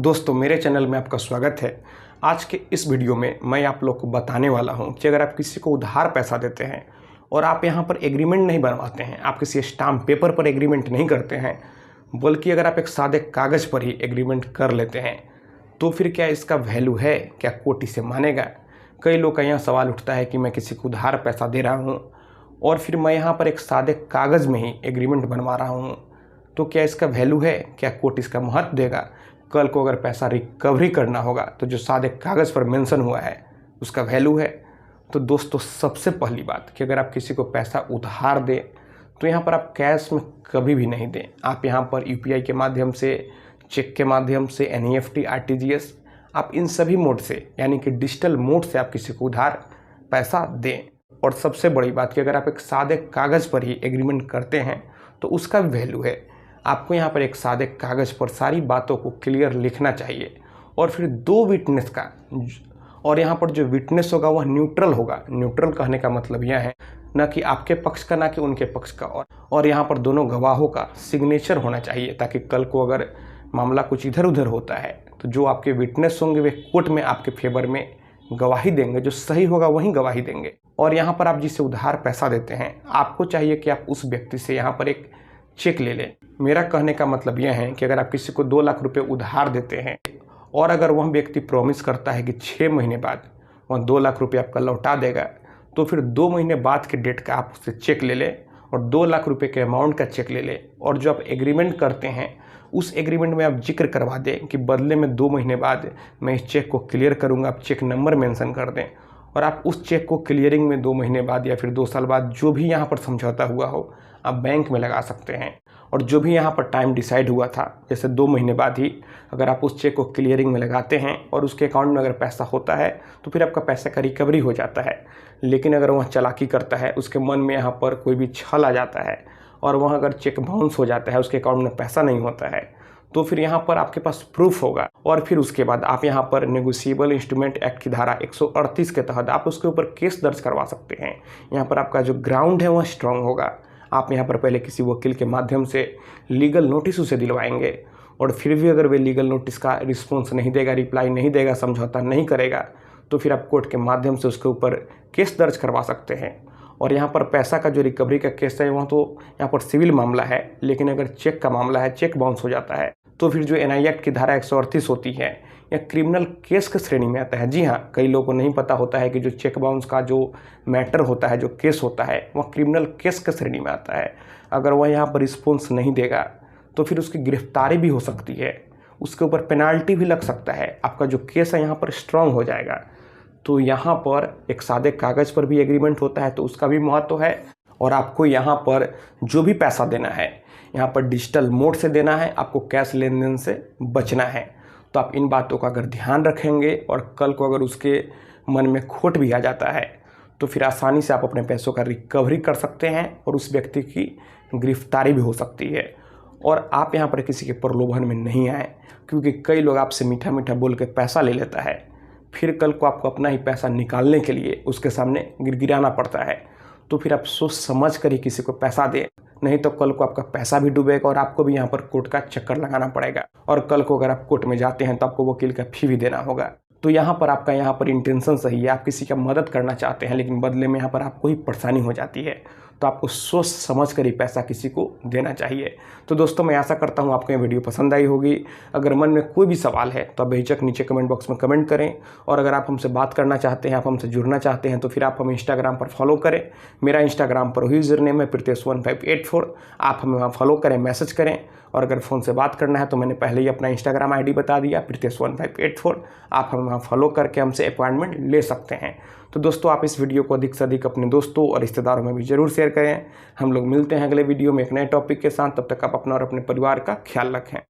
दोस्तों मेरे चैनल में आपका स्वागत है। आज के इस वीडियो में मैं आप लोग को बताने वाला हूं कि अगर आप किसी को उधार पैसा देते हैं और आप यहां पर एग्रीमेंट नहीं बनवाते हैं, आप किसी स्टाम्प पेपर पर एग्रीमेंट नहीं करते हैं, बल्कि अगर आप एक सादे कागज़ पर ही एग्रीमेंट कर लेते हैं, तो फिर क्या इसका वैल्यू है? क्या कोर्ट इसे मानेगा? कई लोग का यहाँ सवाल उठता है कि मैं किसी को उधार पैसा दे रहा हूँ और फिर मैं यहाँ पर एक सादे कागज़ में ही एग्रीमेंट बनवा रहा हूँ, तो क्या इसका वैल्यू है? क्या कोर्ट इसका महत्व देगा? कल को अगर पैसा रिकवरी करना होगा तो जो सादे कागज़ पर मेंशन हुआ है उसका वैल्यू है। तो दोस्तों सबसे पहली बात कि अगर आप किसी को पैसा उधार दें तो यहाँ पर आप कैश में कभी भी नहीं दें। आप यहाँ पर यूपीआई के माध्यम से, चेक के माध्यम से, एनईएफटी, आरटीजीएस, आप इन सभी मोड से यानी कि डिजिटल मोड से आप किसी को उधार पैसा दें। और सबसे बड़ी बात कि अगर आप एक सादे कागज़ पर ही एग्रीमेंट करते हैं तो उसका भी वैल्यू है। आपको यहाँ पर एक सादे कागज़ पर सारी बातों को क्लियर लिखना चाहिए और फिर दो विटनेस का, और यहाँ पर जो विटनेस होगा वह न्यूट्रल होगा। न्यूट्रल कहने का मतलब यह है न कि आपके पक्ष का, ना कि उनके पक्ष का, और यहाँ पर दोनों गवाहों का सिग्नेचर होना चाहिए, ताकि कल को अगर मामला कुछ इधर उधर होता है तो जो आपके विटनेस होंगे वे कोर्ट में आपके फेवर में गवाही देंगे, जो सही होगा वही गवाही देंगे। और यहाँ पर आप जिसे उधार पैसा देते हैं, आपको चाहिए कि आप उस व्यक्ति से यहाँ पर एक चेक ले लें। मेरा कहने का मतलब यह है कि अगर आप किसी को 2 लाख रुपए उधार देते हैं और अगर वह व्यक्ति प्रॉमिस करता है कि 6 महीने बाद वह 2 लाख रुपए आपका लौटा देगा, तो फिर 2 महीने बाद के डेट का आप उससे चेक ले लें और 2 लाख रुपए के अमाउंट का चेक ले लें। और जो आप एग्रीमेंट करते हैं उस एग्रीमेंट में आप जिक्र करवा दें कि बदले में 2 महीने बाद मैं इस चेक को क्लियर करूँगा। आप चेक नंबर मेंशन कर दें और आप उस चेक को क्लियरिंग में 2 महीने बाद या फिर 2 साल बाद जो भी यहाँ पर समझौता हुआ हो आप बैंक में लगा सकते हैं। और जो भी यहाँ पर टाइम डिसाइड हुआ था, जैसे 2 महीने बाद ही अगर आप उस चेक को क्लियरिंग में लगाते हैं और उसके अकाउंट में अगर पैसा होता है तो फिर आपका पैसा का रिकवरी हो जाता है। लेकिन अगर वह चालाकी करता है, उसके मन में यहाँ पर कोई भी छल आ जाता है और वह अगर चेक बाउंस हो जाता है, उसके अकाउंट में पैसा नहीं होता है, तो फिर यहाँ पर आपके पास प्रूफ होगा और फिर उसके बाद आप यहाँ पर नेगोशिएबल इंस्ट्रूमेंट एक्ट की धारा 138 के तहत आप उसके ऊपर केस दर्ज करवा सकते हैं। यहाँ पर आपका जो ग्राउंड है वह स्ट्रांग होगा। आप यहाँ पर पहले किसी वकील के माध्यम से लीगल नोटिस उसे दिलवाएंगे और फिर भी अगर वे लीगल नोटिस का रिस्पॉन्स नहीं देगा, रिप्लाई नहीं देगा, समझौता नहीं करेगा, तो फिर आप कोर्ट के माध्यम से उसके ऊपर केस दर्ज करवा सकते हैं। और यहाँ पर पैसा का जो रिकवरी का केस है वह तो यहाँ पर सिविल मामला है, लेकिन अगर चेक का मामला है, चेक बाउंस हो जाता है, तो फिर जो एनआई एक्ट की धारा 138 होती है या क्रिमिनल केस की श्रेणी में आता है। जी हाँ, कई लोगों को नहीं पता होता है कि जो चेक बाउंस का जो मैटर होता है, जो केस होता है, वह क्रिमिनल केस की श्रेणी में आता है। अगर वह यहाँ पर रिस्पॉन्स नहीं देगा तो फिर उसकी गिरफ्तारी भी हो सकती है, उसके ऊपर पेनाल्टी भी लग सकता है, आपका जो केस है यहाँ पर स्ट्रांग हो जाएगा। तो यहाँ पर एक सादे कागज़ पर भी एग्रीमेंट होता है तो उसका भी महत्व है। और आपको यहाँ पर जो भी पैसा देना है यहाँ पर डिजिटल मोड से देना है, आपको कैश लेन देन से बचना है। तो आप इन बातों का अगर ध्यान रखेंगे और कल को अगर उसके मन में खोट भी आ जाता है तो फिर आसानी से आप अपने पैसों का रिकवरी कर सकते हैं और उस व्यक्ति की गिरफ्तारी भी हो सकती है। और आप यहाँ पर किसी के प्रलोभन में नहीं आए, क्योंकि कई लोग आपसे मीठा मीठा बोल के पैसा ले लेता है, फिर कल को आपको अपना ही पैसा निकालने के लिए उसके सामने गिड़गिड़ाना पड़ता है। तो फिर आप सोच समझ कर ही किसी को पैसा दें, नहीं तो कल को आपका पैसा भी डूबेगा और आपको भी यहाँ पर कोर्ट का चक्कर लगाना पड़ेगा। और कल को अगर आप कोर्ट में जाते हैं तो आपको वकील का फी भी देना होगा। तो यहाँ पर आपका यहाँ पर इंटेंशन सही है, आप किसी का मदद करना चाहते हैं, लेकिन बदले में यहाँ पर आपको ही परेशानी हो जाती है। तो आपको सोच समझ कर ही पैसा किसी को देना चाहिए। तो दोस्तों मैं आशा करता हूँ आपको ये वीडियो पसंद आई होगी। अगर मन में कोई भी सवाल है तो आप बेहिचक नीचे कमेंट बॉक्स में कमेंट करें। और अगर आप हमसे बात करना चाहते हैं, आप हमसे जुड़ना चाहते हैं, तो फिर आप हमें इंस्टाग्राम पर फॉलो करें। मेरा इंस्टाग्राम पर वही यूज़र नेम है Pritesh1584। आप हमें वहाँ फॉलो करें, मैसेज करें। और अगर फ़ोन से बात करना है तो मैंने पहले ही अपना इंस्टाग्राम आईडी बता दिया, Pritesh1584। आप हमें वहाँ फॉलो करके हमसे अपॉइंटमेंट ले सकते हैं। तो दोस्तों आप इस वीडियो को अधिक से अधिक अपने दोस्तों और रिश्तेदारों में भी ज़रूर शेयर करें। हम लोग मिलते हैं अगले वीडियो में एक नए टॉपिक के साथ। तब तक आप अपना और अपने परिवार का ख्याल रखें।